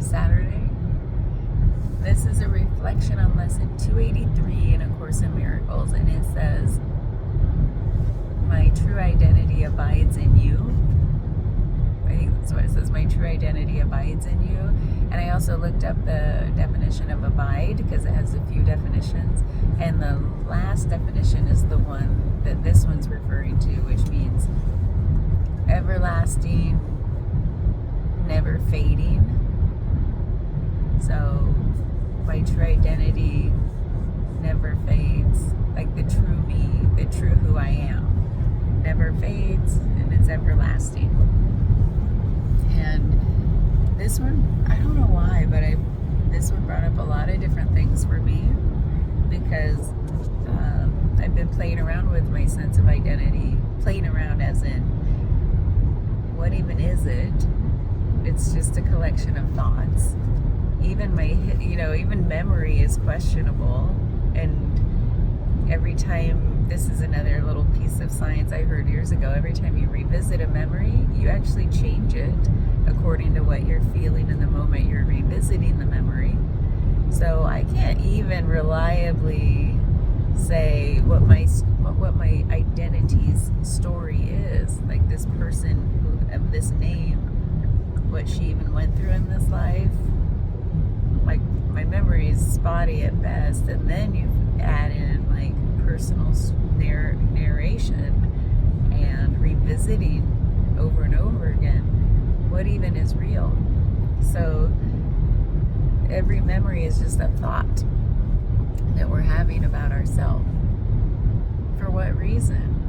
Saturday. This is a reflection on lesson 283 in A Course in Miracles, and it says, my true identity abides in you. I think that's what it says, my true identity abides in you. And I also looked up the definition of abide because it has a few definitions, and the last definition is the one that this one's referring to, which means everlasting, never fading. So my true identity never fades, like the true me, the true who I am, never fades, and it's everlasting. And this one, I don't know why, but this one brought up a lot of different things for me, because I've been playing around with my sense of identity, playing around as in, what even is it? It's just a collection of thoughts. Even even memory is questionable. And every time, this is another little piece of science I heard years ago, every time you revisit a memory, you actually change it according to what you're feeling in the moment you're revisiting the memory. So I can't even reliably say what my identity's story is, like this person of this name, what she even went through in this life. Like, my memory is spotty at best, and then you add in like personal narration and revisiting over and over again what even is real. So every memory is just a thought that we're having about ourselves. For what reason?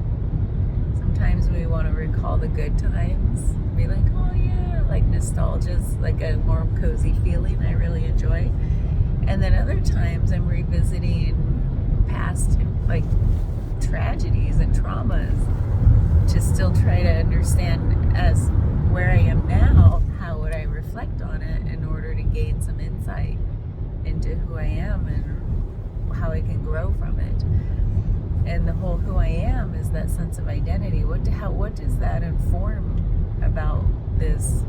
Sometimes we want to recall the good times, be like, oh yeah, like nostalgia's like a warm, cozy feeling I really enjoy. And then other times I'm revisiting past like tragedies and traumas to still try to understand, as where I am now, how would I reflect on it in order to gain some insight into who I am and how I can grow from it. And the whole who I am is that sense of identity. What does that inform about this,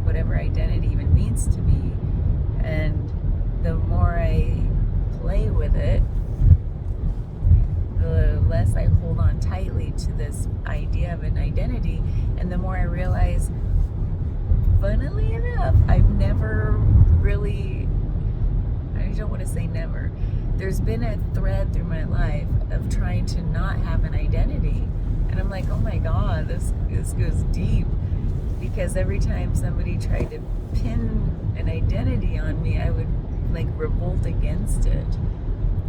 whatever identity even means to me? And the more I play with it, the less I hold on tightly to this idea of an identity, and the more I realize, funnily enough, I've never really, I don't want to say never, there's been a thread through my life of trying to not have an identity. And I'm like, oh my God, this goes deep. Because every time somebody tried to pin an identity on me, I would like revolt against it.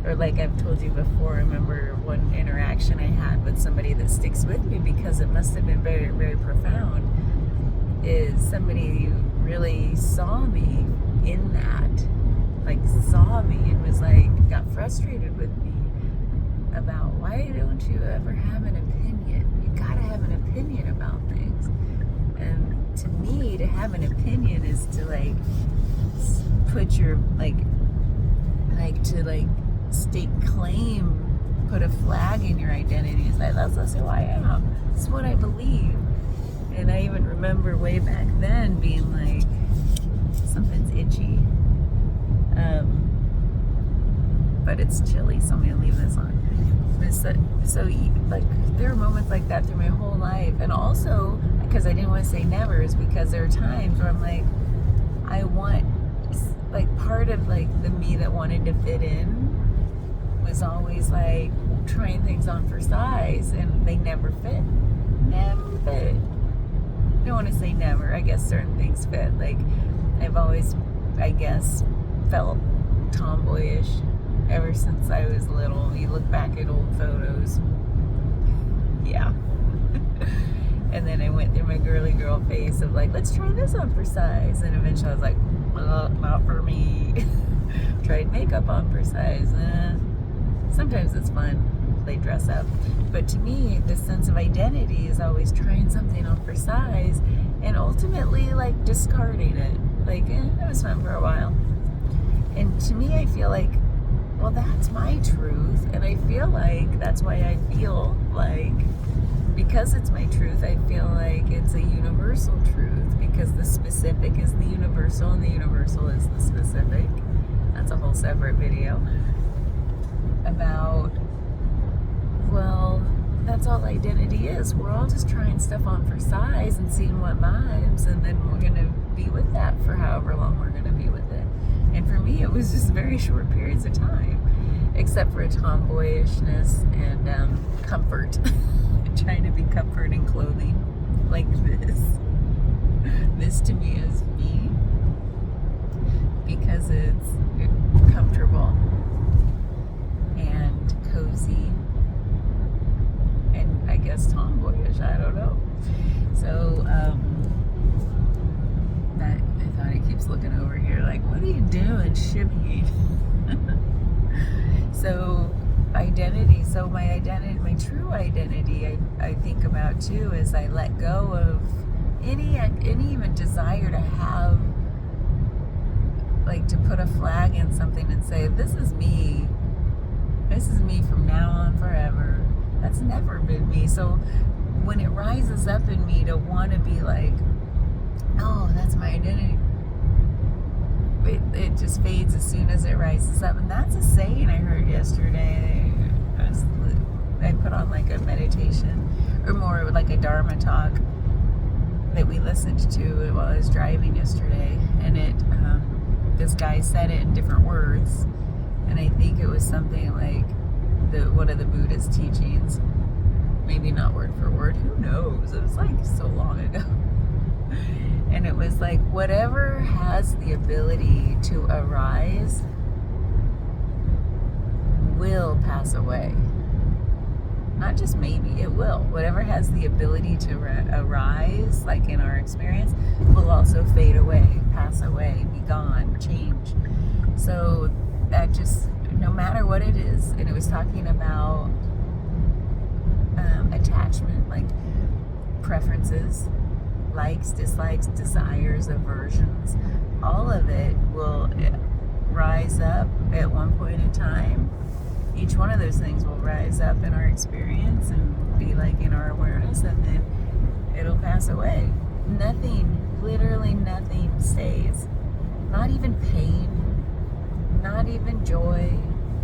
Or like I've told you before, I remember one interaction I had with somebody that sticks with me because it must have been very, very profound, is somebody really saw me in that. Like saw me and was like, got frustrated with me about, why don't you ever have an opinion? You gotta have an opinion about things. And to me, to have an opinion is to like put your to stake claim, put a flag in your identity. It's like, that's who I am. It's what I believe. And I even remember way back then being like, something's itchy. But it's chilly, so I'm gonna leave this on. So like, there are moments like that through my whole life. And also, because I didn't want to say never, is because there are times where I'm like, I want, like, part of like the me that wanted to fit in was always like trying things on for size, and they never fit. Never fit. I don't want to say never. I guess certain things fit. Like, I've always, I guess, felt tomboyish ever since I was little. You look back at old photos. Yeah. And then I went through my girly girl phase of like, let's try this on for size. And eventually I was like, not for me. Tried makeup on for size. Sometimes it's fun. Play dress up. But to me, this sense of identity is always trying something on for size and ultimately like discarding it. Like, it was fun for a while. And to me, I feel like, well, that's my truth. And I feel like that's why I feel like, because it's my truth, I feel like it's a universal truth. because the specific is the universal and the universal is the specific. That's a whole separate video about, well, that's all identity is. We're all just trying stuff on for size and seeing what vibes, and then we're going to be with that for however long we're going to be with it. And for me, it was just very short periods of time, except for tomboyishness and comfort. Trying to be comfort in clothing like this. This to me is me because it's comfortable and cozy and I guess tomboyish, I don't know. So that I thought he keeps looking over here like, what are you doing, shimmy? So identity, so my identity, my true identity, I think about too, is I let go of any even desire to have, like, to put a flag in something and say, this is me from now on forever. That's never been me. So when it rises up in me to want to be like, oh, that's my identity, it just fades as soon as it rises up. And that's a saying I heard yesterday. I put on like a meditation, or more like a Dharma talk that we listened to while I was driving yesterday, and this guy said it in different words, and I think it was something like one of the Buddha's teachings, maybe not word for word, who knows, it was like so long ago. And it was like, whatever has the ability to arise will pass away. Not just maybe, it will. Whatever has the ability to arise, like in our experience, will also fade away, pass away, be gone, change. So that just, no matter what it is, and it was talking about attachment, like preferences, likes, dislikes, desires, aversions, all of it will rise up at one point in time. Each one of those things will rise up in our experience and be like in our awareness, and then it'll pass away. Nothing, literally nothing stays. Not even pain, not even joy.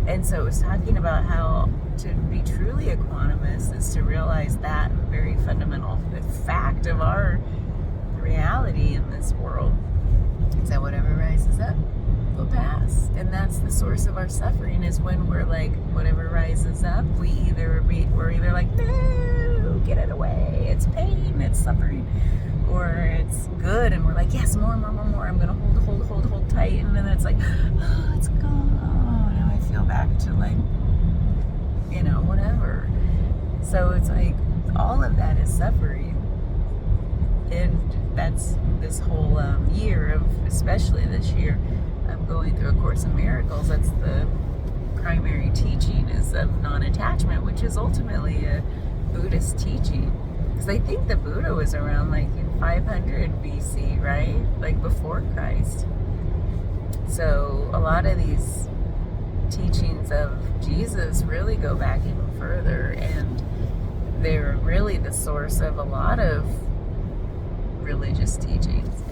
And so it was talking about how to be truly equanimous is to realize that very fundamental fact of our reality in this world is that whatever rises up will pass. And that's the source of our suffering, is when we're like, whatever rises up, we're either like, no, get it away, it's pain, it's suffering, or it's good and we're like, yes, more, I'm gonna hold tight, and then it's like, oh, it's gone, now I feel back to like, whatever. So it's like all of that is suffering. And that's this whole year of, especially this year, I'm going through A Course in Miracles. That's the primary teaching, is of non-attachment, which is ultimately a Buddhist teaching. Because I think the Buddha was around like in 500 BC, right? Like before Christ. So a lot of these teachings of Jesus really go back even further, and they're really the source of a lot of religious teachings.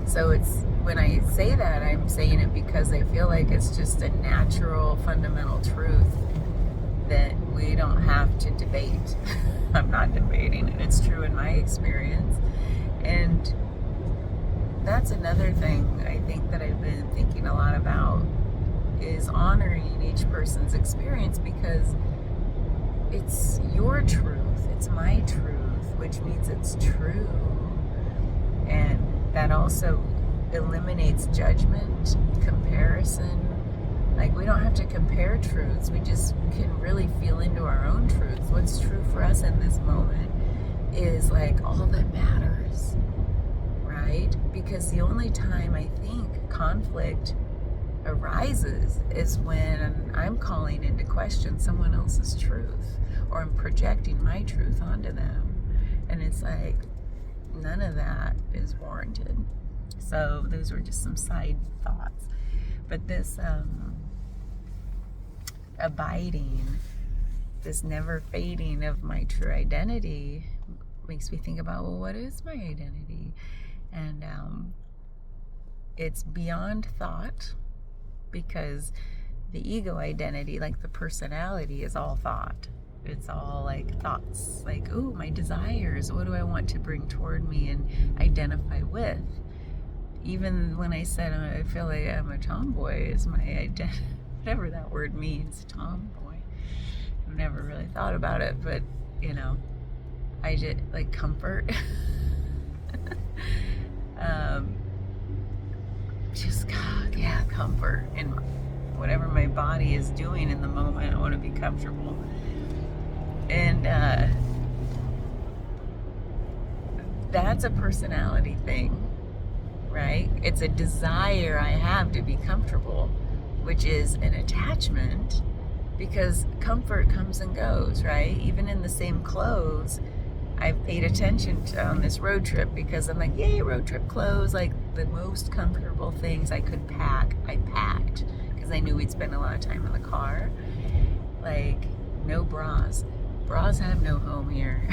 So it's, when I say that, I'm saying it because I feel like it's just a natural, fundamental truth that we don't have to debate. I'm not debating it. It's true in my experience. And that's another thing I think that I've been thinking a lot about, is honoring each person's experience, because it's your truth, it's my truth, which means it's true. And that also eliminates judgment, comparison. Like, we don't have to compare truths, we just can really feel into our own truths. What's true for us in this moment is like all that matters, right? Because the only time I think conflict arises is when I'm calling into question someone else's truth, or I'm projecting my truth onto them, and it's like none of that is warranted. So those were just some side thoughts, but this abiding, this never fading of my true identity makes me think about, well, what is my identity? And it's beyond thought, because the ego identity, like the personality, is all thought. It's all like thoughts, like, ooh, my desires, what do I want to bring toward me and identify with? Even when I said I feel like I'm a tomboy is my identity, whatever that word means, tomboy. I've never really thought about it, but I just like comfort. Just comfort in whatever my body is doing in the moment. I want to be comfortable, and that's a personality thing, right? It's a desire I have to be comfortable, which is an attachment, because comfort comes and goes, right? Even in the same clothes, I've paid attention to on this road trip, because I'm like, yay, road trip clothes, like the most comfortable things I could pack, I packed, because I knew we'd spend a lot of time in the car. Like, no bras. Bras have no home here.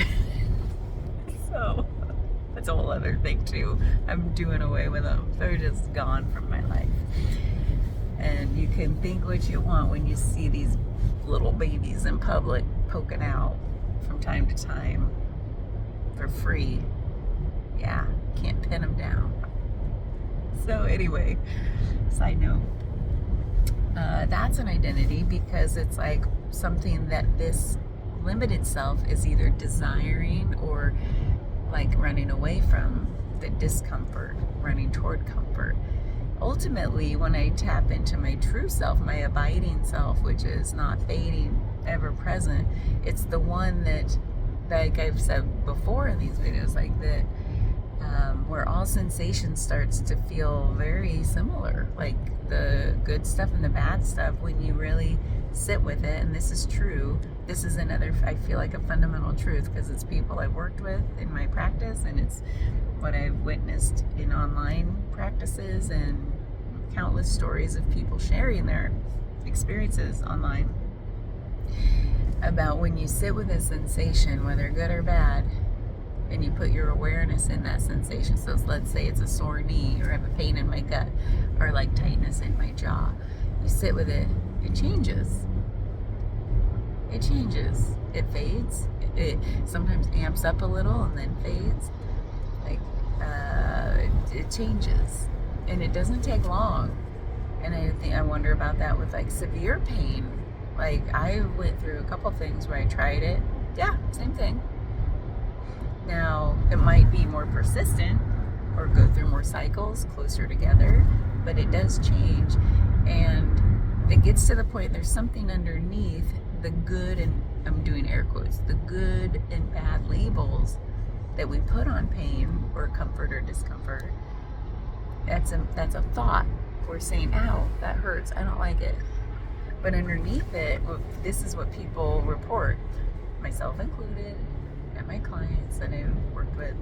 So that's a whole other thing too. I'm doing away with them. They're just gone from my life. And you can think what you want when you see these little babies in public poking out from time to time for free. Yeah, can't pin them down. So anyway, side note, that's an identity, because it's like something that this limited self is either desiring or like running away from, the discomfort, running toward comfort. Ultimately, when I tap into my true self, my abiding self, which is not fading, ever present, it's the one that, like I've said before in these videos, like that, where all sensation starts to feel very similar, like the good stuff and the bad stuff, when you really sit with it. And this is true. This is another, I feel like, a fundamental truth, because it's people I've worked with in my practice, and it's what I've witnessed in online practices, and countless stories of people sharing their experiences online about when you sit with a sensation, whether good or bad, and you put your awareness in that sensation. So let's say it's a sore knee, or I have a pain in my gut, or like tightness in my jaw. You sit with it, it changes. It changes. It fades. It sometimes amps up a little and then fades. Like, it changes. And it doesn't take long. And I wonder about that with like severe pain. Like, I went through a couple things where I tried it. Yeah, same thing. Now, it might be more persistent or go through more cycles closer together, but it does change. And it gets to the point, there's something underneath the good, and I'm doing air quotes, the good and bad labels that we put on pain or comfort or discomfort. That's a thought. We're saying, ow, that hurts, I don't like it. But underneath it, this is what people report, myself included, and my clients that I've worked with.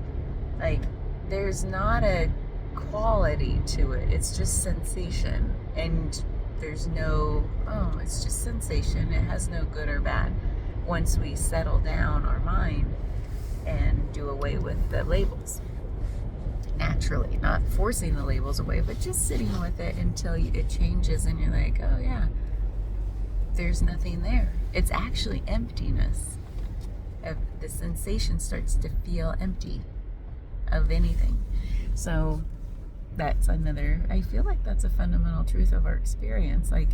Like, there's not a quality to it. It's just sensation. And there's no, it's just sensation. It has no good or bad. Once we settle down our mind and do away with the labels. Naturally, not forcing the labels away, but just sitting with it until it changes and you're like, oh yeah, there's nothing there. It's actually emptiness. The sensation starts to feel empty of anything. So that's another, I feel like that's a fundamental truth of our experience. Like,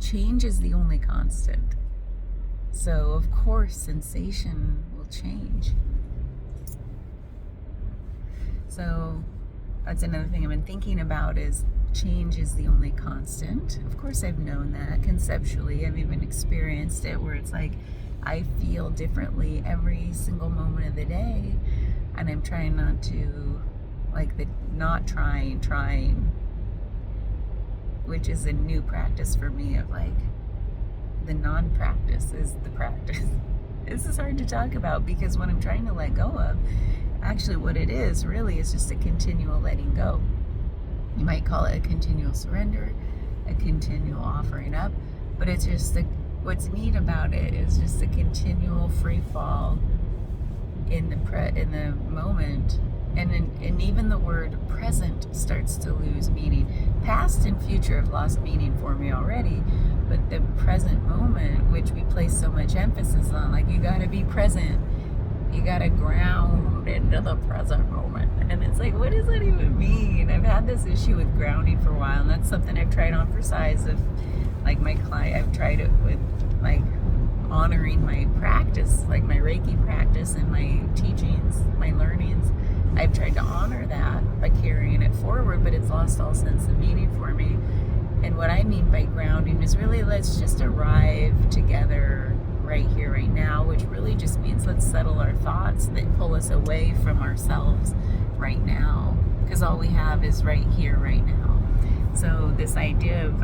change is the only constant. So of course sensation will change. So that's another thing I've been thinking about, is change is the only constant. Of course I've known that conceptually. I've even experienced it where it's like I feel differently every single moment of the day, and I'm trying not to, like, the not trying, which is a new practice for me, of like the non-practice is the practice. This is hard to talk about, because what I'm trying to let go of, actually what it is really is just a continual letting go. You might call it a continual surrender, a continual offering up, but it's just what's neat about it is just a continual free fall in the moment, and even the word present starts to lose meaning. Past and future have lost meaning for me already, but the present moment, which we place so much emphasis on, like you got to be present, you got to ground into the present moment, and it's like, what does that even mean? I've had this issue with grounding for a while, and that's something I've tried on for size of like my client. I've tried it with like honoring my practice, like my Reiki practice and my teachings, my learnings. I've tried to honor that by carrying it forward, but it's lost all sense of meaning for me. And what I mean by grounding is really, let's just arrive together right here, right now, which really just means let's settle our thoughts that pull us away from ourselves right now, because all we have is right here, right now. So this idea of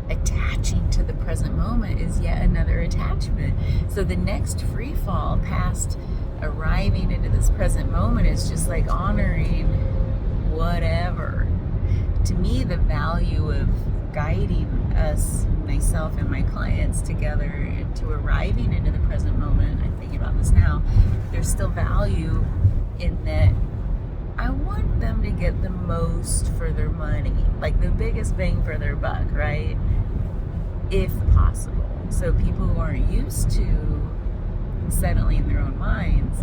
attaching to the present moment is yet another attachment. So the next free fall past arriving into this present moment is just like honoring whatever. To me, the value of guiding us, myself and my clients together into arriving into the present moment, I'm thinking about this now, there's still value in that I want them to get the most for their money, like the biggest bang for their buck, right? If possible. So people who aren't used to settling their own minds,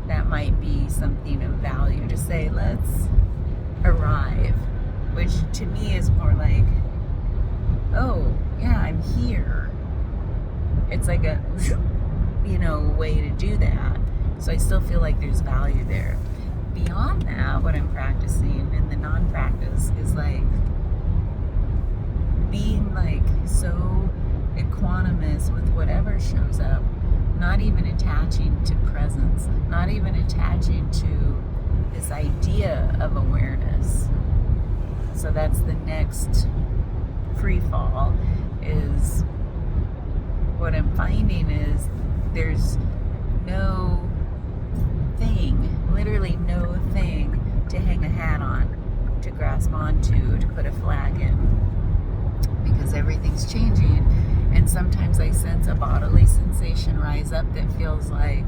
that might be something of value to say, let's arrive, which to me is more like, oh yeah, I'm here. It's like a way to do that. So I still feel like there's value there. Beyond that, what I'm practicing in the non-practice is like being like so equanimous with whatever shows up, not even attaching to presence, not even attaching to this idea of awareness. So that's the next free fall. Is what I'm finding is there's no thing, literally no thing to hang a hat on, to grasp onto, to put a flag in, because everything's changing. And sometimes I sense a bodily sensation rise up that feels like,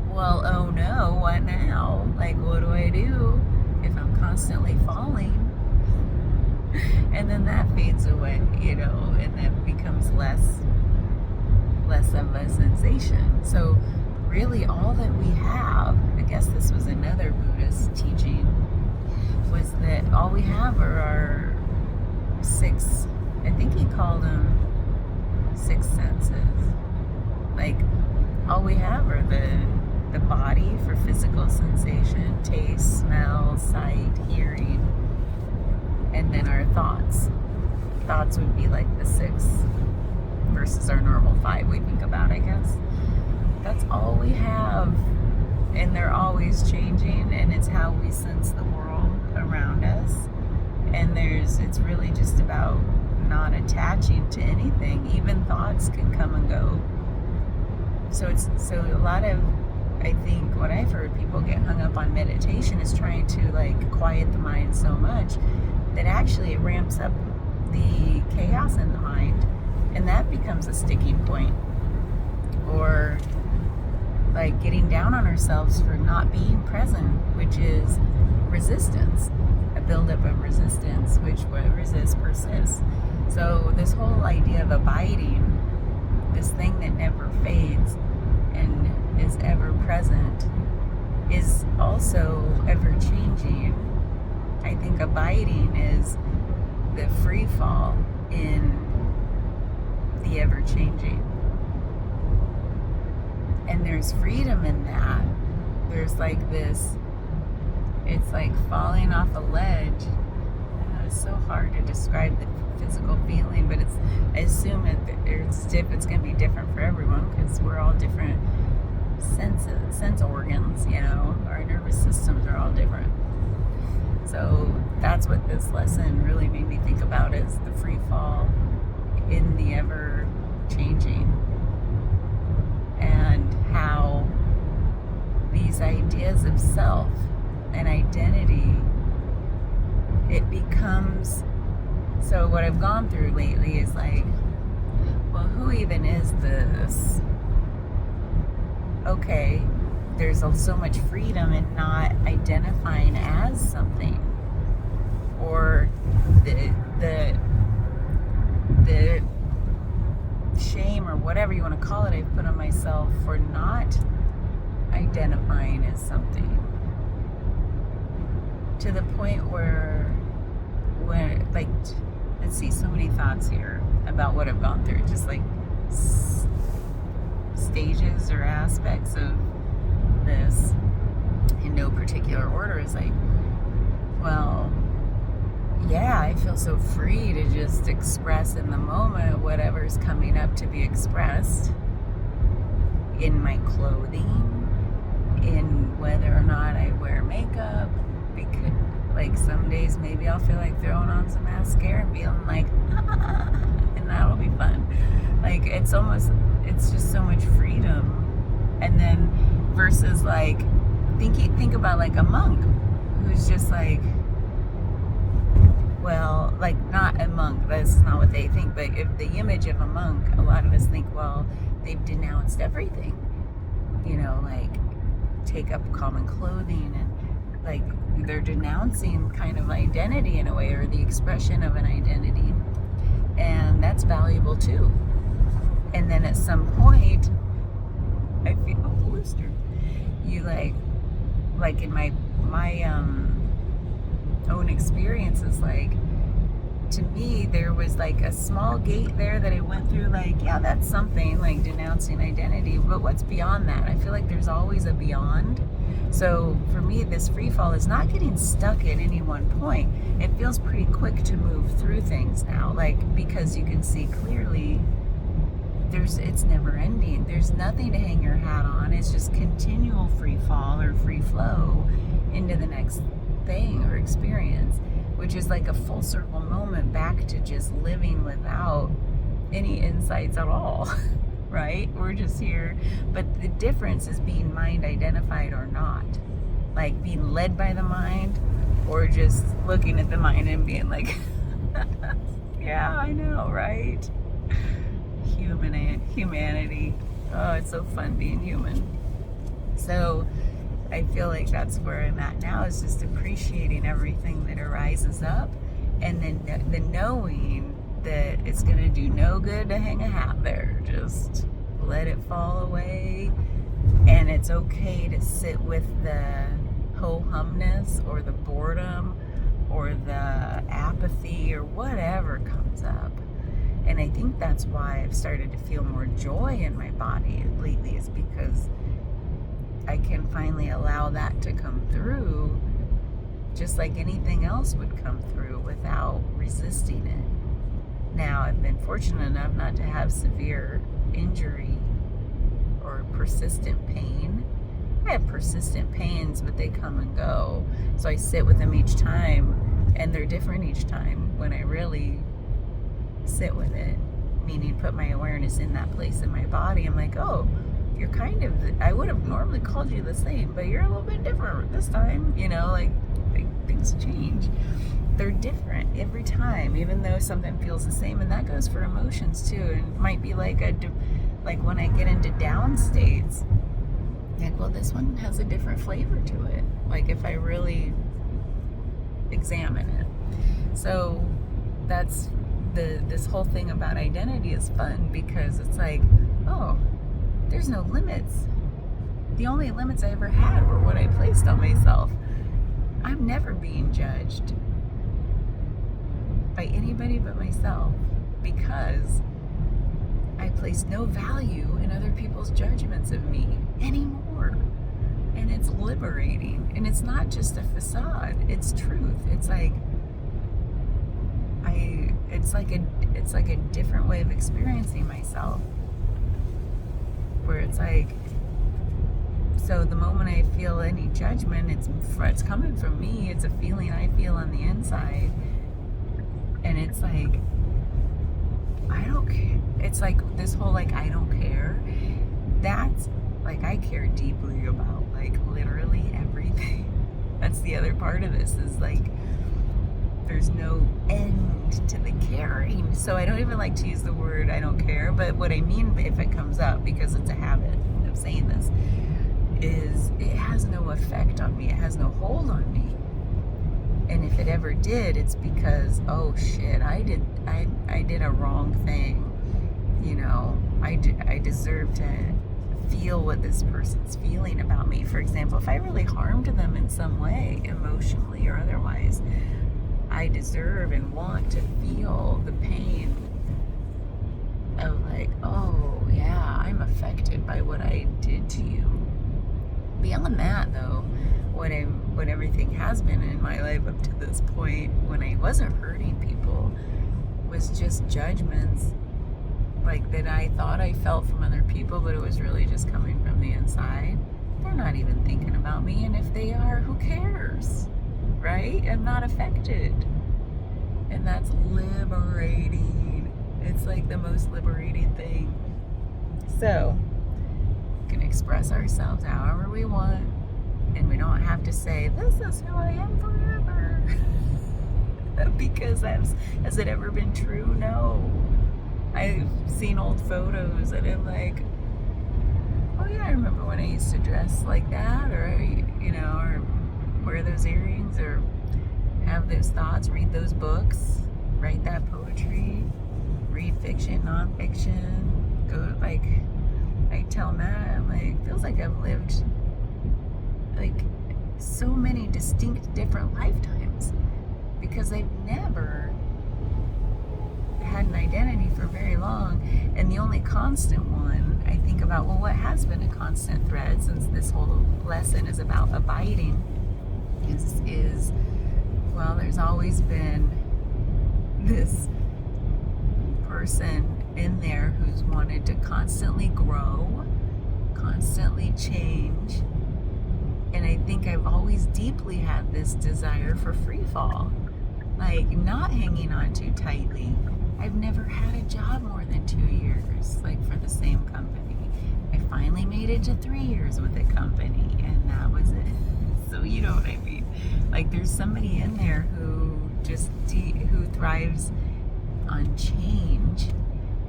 well, oh no, what now? Like, what do I do if I'm constantly falling? And then that fades away, and that becomes less of a sensation. So really all that we have, I guess this was another Buddhist teaching, was that all we have are our six, I think he called them six senses. Like, all we have are the body for physical sensation, taste, smell, sight, hearing, and then our thoughts. Thoughts would be like the six versus our normal five we think about, I guess. That's all we have, and they're always changing, and it's how we sense the world around us. And it's really just about not attaching to anything. Even thoughts can come and go. So a lot of, I think what I've heard people get hung up on meditation is trying to like quiet the mind so much that actually it ramps up the chaos in the mind, and that becomes a sticking point. Or like getting down on ourselves for not being present, which is resistance, a buildup of resistance, which what resists persists. So this whole idea of abiding, this thing that never fades and is ever present, is also ever changing. I think abiding is the free fall in the ever changing. And there's freedom in that. There's like this, it's like falling off a ledge. It's so hard to describe the physical feeling, but I assume it's going to be different for everyone, because we're all different sense organs, our nervous systems are all different. So that's what this lesson really made me think about, is the free fall in the ever changing, and how these ideas of self and identity, it becomes, so what I've gone through lately is like, well, who even is this? okay, there's so much freedom in not identifying as something, or the shame or whatever you want to call it I've put on myself for not identifying as something, to the point where like, let's see, so many thoughts here about what I've gone through, just like stages or aspects of this in no particular order. Is like, well, yeah, I feel so free to just express in the moment whatever's coming up to be expressed in my clothing, in whether or not I wear makeup, because like some days maybe I'll feel like throwing on some mascara and being like, and that'll be fun. Like, it's just so much freedom. And then versus like, think about like a monk who's just like, well, like, not a monk, that's not what they think, but if the image of a monk, a lot of us think, well, they've denounced everything, like take up common clothing, and like they're denouncing kind of identity in a way, or the expression of an identity, and that's valuable too. And then at some point I feel, oh, blister, you like in my own experiences, like, to me there was like a small gate there that I went through, like, yeah, that's something like denouncing identity, but what's beyond that? I feel like there's always a beyond. So for me, this free fall is not getting stuck at any one point. It feels pretty quick to move through things now, like, because you can see clearly it's never ending. There's nothing to hang your hat on. It's just continual free fall or free flow into the next thing or experience, which is like a full circle moment back to just living without any insights at all. Right? We're just here. But the difference is being mind identified or not. Like being led by the mind, or just looking at the mind and being like, yeah, I know, right? Humanity. Oh, it's so fun being human. So I feel like that's where I'm at now, is just appreciating everything that arises up, and then the knowing that it's going to do no good to hang a hat there. Just let it fall away, and it's okay to sit with the ho-humness or the boredom or the apathy or whatever comes up. And I think that's why I've started to feel more joy in my body lately, is because I can finally allow that to come through, just like anything else would come through, without resisting it. Now, I've been fortunate enough not to have severe injury or persistent pain. I have persistent pains, but they come and go. So I sit with them each time, and they're different each time when I really sit with it, meaning put my awareness in that place in my body. I'm like, oh, you're kind of, I would have normally called you the same, but you're a little bit different this time, like things change. They're different every time, even though something feels the same. And that goes for emotions too. And it might be like when I get into down states, like, well, this one has a different flavor to it, like if I really examine it. So that's this whole thing about identity is fun, because it's like, oh, there's no limits. The only limits I ever had were what I placed on myself. I'm never being judged by anybody but myself, because I place no value in other people's judgments of me anymore. And it's liberating. And it's not just a facade, it's truth. It's like it's like a different way of experiencing myself, where it's like, so the moment I feel any judgment, it's coming from me. It's a feeling I feel on the inside, and it's like, I don't care. It's like this whole like, I don't care. That's like, I care deeply about like literally everything. That's the other part of this, is like, there's no end to the caring. So I don't even like to use the word I don't care, but what I mean, if it comes up, because it's a habit of saying this, is it has no effect on me. It has no hold on me. And if it ever did, it's because, oh shit, I did a wrong thing. You know, I deserve to feel what this person's feeling about me. For example, if I really harmed them in some way, emotionally or otherwise, I deserve and want to feel the pain of like, oh yeah, I'm affected by what I did to you. Beyond that, though, what everything has been in my life up to this point, when I wasn't hurting people, was just judgments, like that I thought I felt from other people, but it was really just coming from the inside. They're not even thinking about me, and if they are, who cares, right? I'm not affected, and that's liberating. It's like the most liberating thing. So we can express ourselves however we want, and we don't have to say, this is who I am forever. Because has it ever been true? No. I've seen old photos and I'm like, oh yeah, I remember when I used to dress like that, or, you know, or wear those earrings, or have those thoughts, read those books, write that poetry, read fiction, nonfiction, go, like, I tell Matt, I'm like, feels like I've lived like so many distinct different lifetimes, because I've never had an identity for very long. And the only constant one I think about, well, what has been a constant thread since this whole lesson is about abiding, is well, there's always been this person in there who's wanted to constantly grow, constantly change. And I think I've always deeply had this desire for free fall, like not hanging on too tightly. I've never had a job more than 2 years, like for the same company. I finally made it to 3 years with a company, and that was it. So you know what I mean? Like there's somebody in there who just who thrives on change.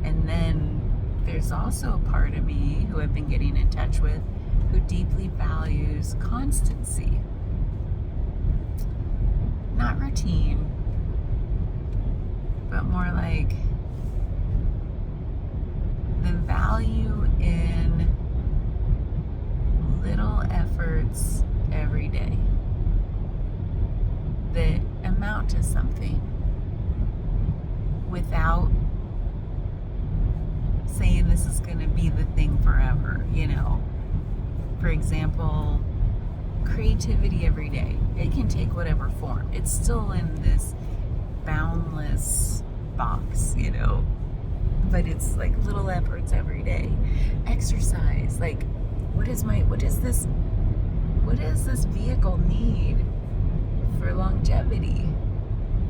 And then there's also a part of me who I've been getting in touch with who deeply values constancy, not routine, but more like the value in little efforts every day that amount to something, without saying this is going to be the thing forever, you know. For example, creativity every day. It can take whatever form. It's still in this boundless box, you know, but it's like little efforts every day. Exercise, like what does this vehicle need for longevity?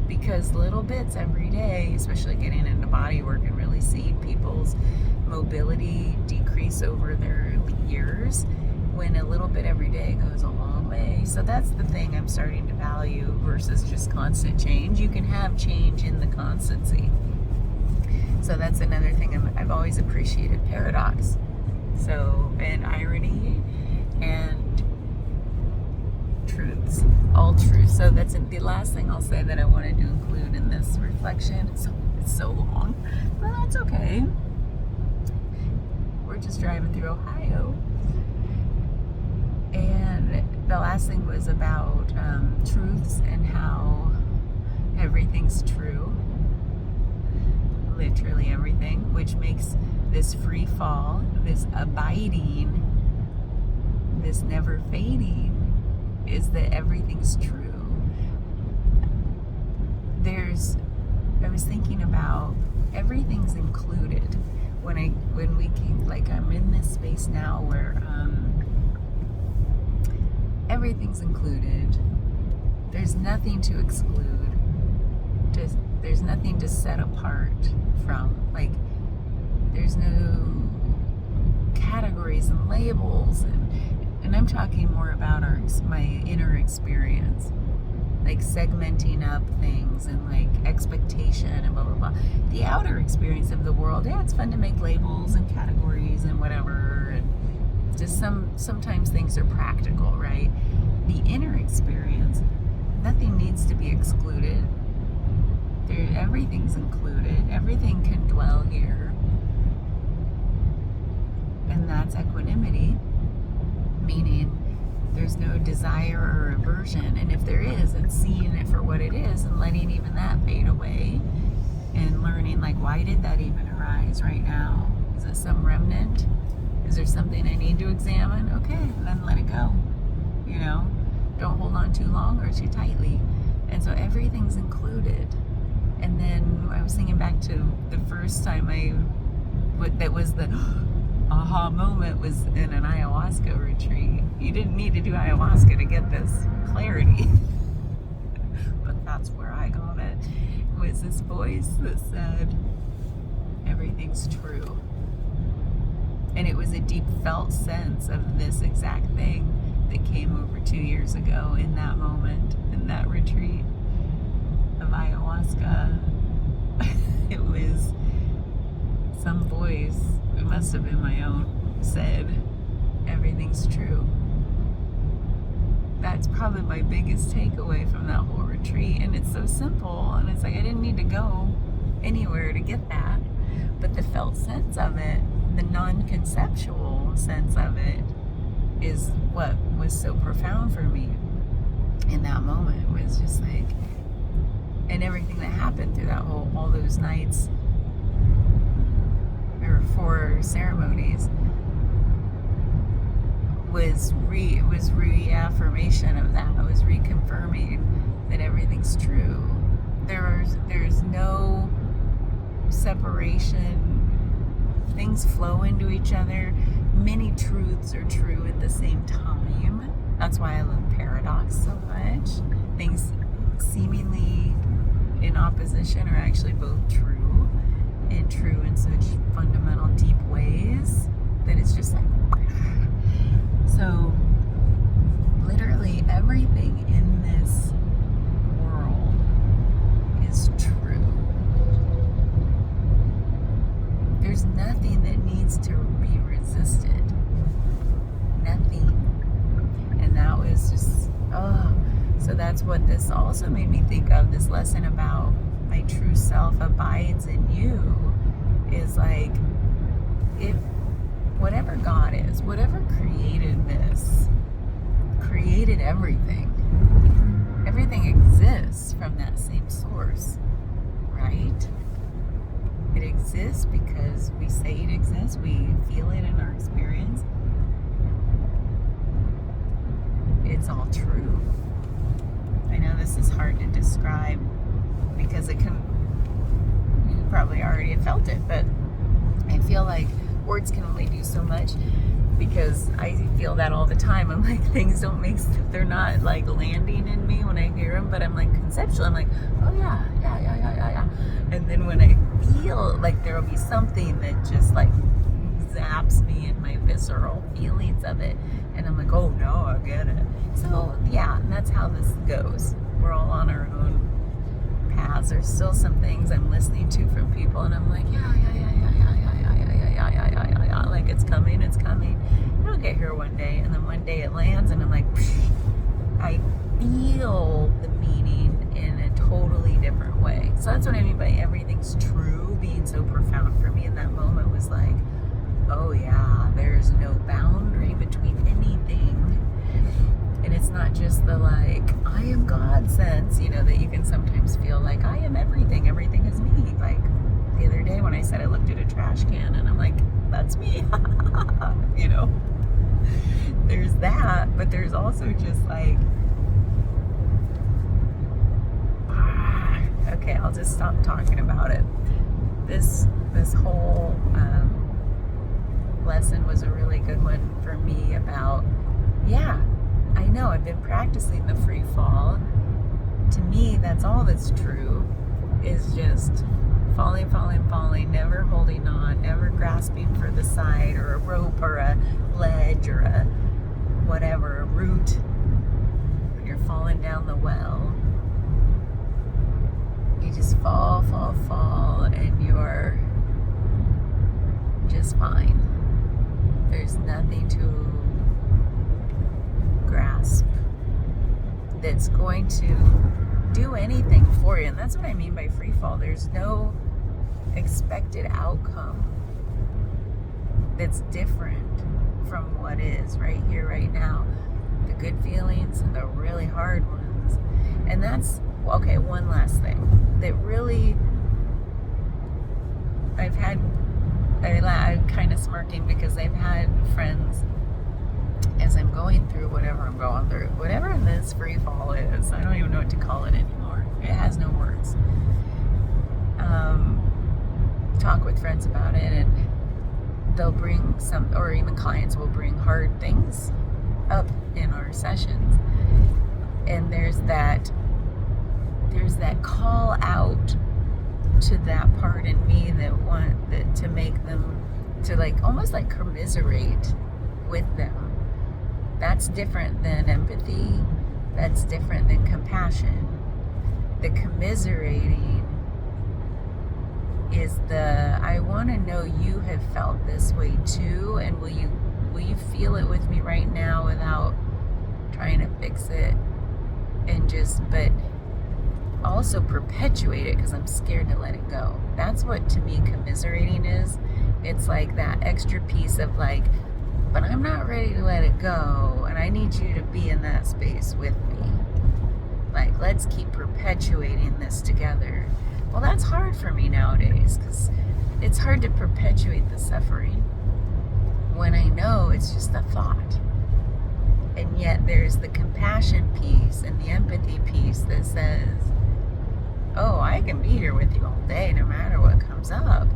Because little bits every day, especially getting into body work and really seeing people's mobility decrease over their years, when a little bit every day goes a long way. So that's the thing I'm starting to value versus just constant change. You can have change in the constancy. So that's another thing I've always appreciated, paradox. So, and irony and truths, all truths. So that's the last thing I'll say that I wanted to include in this reflection. It's so long, but that's okay. We're just driving through Ohio. And the last thing was about truths and how everything's true, literally everything, which makes this free fall, this abiding, this never fading, is that everything's true. I was thinking about everything's included when we came, like I'm in this space now where everything's included. There's nothing to exclude. There's nothing to set apart from. Like there's no categories and labels, and I'm talking more about my inner experience, like segmenting up things and like expectation and blah blah blah. The outer experience of the world, yeah, it's fun to make labels and categories and whatever, and just sometimes things are practical, right? The inner experience, nothing needs to be excluded. Everything's included. Everything can dwell here. And that's equanimity, meaning there's no desire or aversion. And if there is, it's seeing it for what it is and letting even that fade away and learning, like, why did that even arise right now? Is it some remnant? Is there something I need to examine? Okay, then let it go. You know, don't hold on too long or too tightly. And so everything's included. And then I was thinking back to the first time that was the aha moment was in an ayahuasca retreat. You didn't need to do ayahuasca to get this clarity. But that's where I got it. It was this voice that said, everything's true. And it was a deep felt sense of this exact thing that came over 2 years ago in that moment, in that retreat of ayahuasca. It was some voice, it must have been my own, said, everything's true. That's probably my biggest takeaway from that whole retreat. And it's so simple, and it's like I didn't need to go anywhere to get that. But the felt sense of it, the non-conceptual sense of it, is what was so profound for me in that moment. It was just like, and everything that happened through that all those nights, there were 4 ceremonies, was reaffirmation of that. It was reconfirming that everything's true. There's no separation. Things flow into each other. Many truths are true at the same time. That's why I love paradox so much. Things seemingly in opposition are actually both true, and true in such fundamental, deep ways that it's just like, so literally everything in this world is true. There's nothing that needs to be resisted. Nothing. And that was just, so that's what this also made me think of, this lesson about my true self abides in you, is like, if whatever God is, whatever created this, created everything. Everything exists from that same source, right? It exists because we say it exists, we feel it in our experience. It's all true. I know this is hard to describe because you probably already have felt it, but I feel like words can only do so much, because I feel that all the time. I'm like, things don't make sense. They're not like landing in me when I hear them, but I'm like conceptual. I'm like, oh yeah. And then when I feel like there will be something that just like zaps me in my visceral feelings of it, and I'm like, oh no, I get it. So yeah, and that's how this goes. We're all on our own paths. There's still some things I'm listening to from people, and I'm like, yeah, like it's coming. It'll get here one day, and then one day it lands, and I'm like, I feel the meaning in a totally different way. So that's what I mean by everything's true being so profound for me in that moment. Was like, oh yeah, there's no boundary between anything. And it's not just the like, I am God sense, that you can sometimes feel like I am everything is me. Like the other day when I said I looked at a trash can and I'm like, that's me. There's that, but there's also just like, okay, I'll just stop talking about it. This whole lesson was a really good one for me about, I know I've been practicing the free fall. To me, that's all that's true, is just falling, never holding on, never grasping for the side or a rope or a ledge or a whatever, a root. You're falling down the well. You just fall, and you're just fine. There's nothing to that's going to do anything for you. And that's what I mean by free fall. There's no expected outcome that's different from what is right here, right now. The good feelings and the really hard ones. And that's, okay, one last thing that really, I'm kind of smirking because I've had friends, as I'm going through whatever I'm going through, whatever this free fall is, I don't even know what to call it anymore. It has no words. Talk with friends about it, and they'll bring some, or even clients will bring hard things up in our sessions. And there's that call out to that part in me that want that to make them, to like almost like commiserate with them. That's different than empathy. That's different than compassion. The commiserating is I want to know you have felt this way too, and will you feel it with me right now without trying to fix it, and but also perpetuate it because I'm scared to let it go. That's what to me commiserating is. It's like that extra piece of like, but I'm not ready to let it go, and I need you to be in that space with me. Like, let's keep perpetuating this together. Well, that's hard for me nowadays because it's hard to perpetuate the suffering when I know it's just a thought. And yet there's the compassion piece and the empathy piece that says, oh, I can be here with you all day no matter what comes up.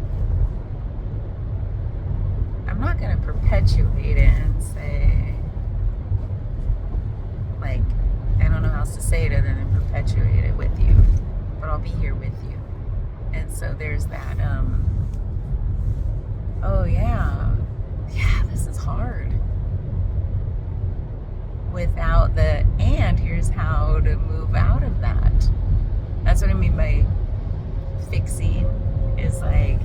I'm not going to perpetuate it and say, like, I don't know how else to say it other than perpetuate it with you, but I'll be here with you. And so there's that, oh yeah, this is hard. Without and here's how to move out of that. That's what I mean by fixing, is like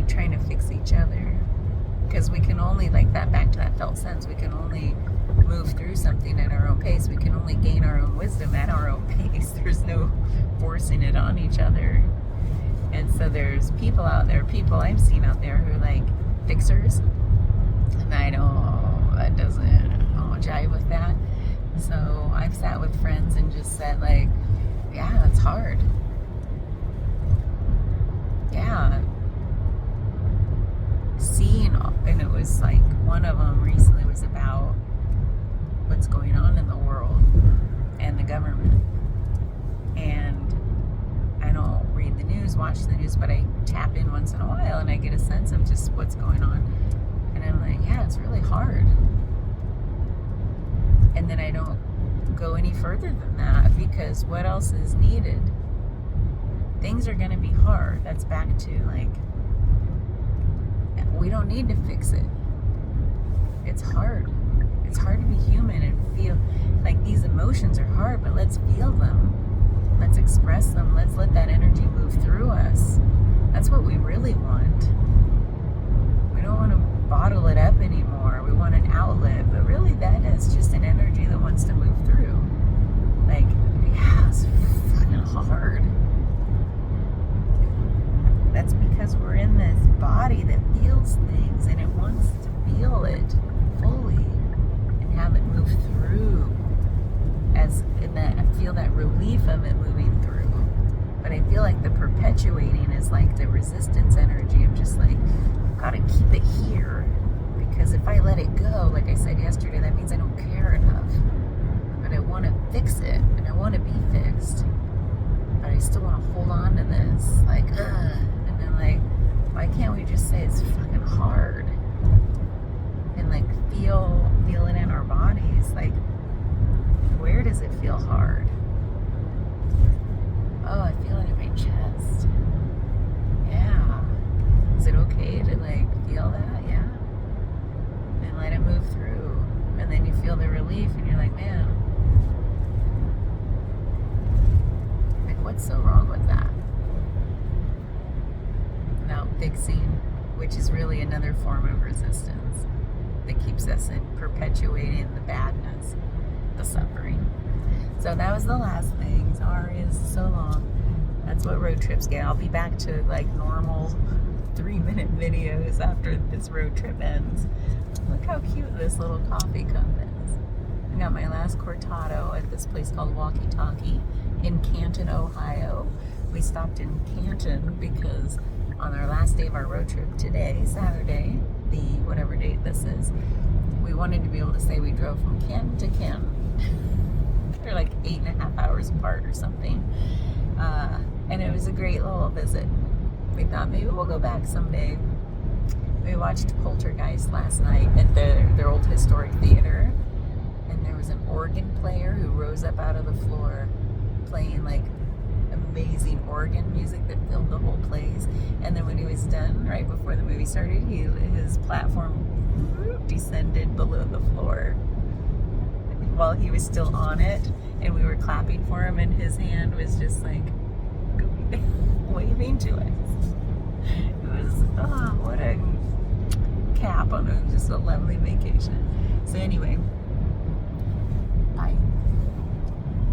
trying to fix each other. Because we can only, like that, back to that felt sense, we can only move through something at our own pace. We can only gain our own wisdom at our own pace. There's no forcing it on each other. And so there's people I've seen out there who are like fixers, and I don't jive with that. So I've sat with friends and just said, like, yeah, it's hard. Yeah. And it was like, one of them recently was about what's going on in the world and the government. And I don't read the news, watch the news, but I tap in once in a while and I get a sense of just what's going on. And I'm like, yeah, it's really hard. And then I don't go any further than that, because what else is needed? Things are going to be hard. That's back to like, we don't need to fix it. It's hard. It's hard to be human and feel like these emotions are hard, but let's feel them. Let's express them. Let's let that energy move through us. That's what we really want. We don't want to bottle it up anymore. We want an outlet, but really that is just an energy that wants to move through. Like, yeah, it's fucking hard. That's because we're in this body that feels things, and it wants to feel it fully and have it move through, feel that relief of it moving through. But I feel like the perpetuating is like the resistance energy of just like, gotta keep it here, because if I let it go, like I said yesterday, that means I don't care enough. But I want to fix it, and I want to be fixed, but I still want to hold on to this, like, and then like, why can't we just say it's fucking hard, and like feel it in our bodies? Like, where does it feel hard? Oh, I feel it in my chest. Yeah. Is it okay to like feel that? Yeah. And let it move through. And then you feel the relief and you're like, man, like, what's so wrong with that? Without fixing, which is really another form of resistance. that keeps us in perpetuating the badness, the suffering. So that was the last thing. Sorry, it's so long. That's what road trips get. I'll be back to like normal 3-minute videos after this road trip ends. Look how cute this little coffee cup is. I got my last cortado at this place called Walkie Talkie in Canton, Ohio. We stopped in Canton because on our last day of our road trip today, Saturday, the whatever date this is, we wanted to be able to say we drove from Canton to Canton. They're like 8.5 hours apart or something. And it was a great little visit. We thought maybe we'll go back someday. We watched Poltergeist last night at their old historic theater. And there was an organ player who rose up out of the floor playing like amazing organ music that filled the whole place. And then when he was done, right before the movie started, his platform descended below the floor while he was still on it, and we were clapping for him, and his hand was just like waving to us. It was, what a cap on just a lovely vacation. So anyway, bye.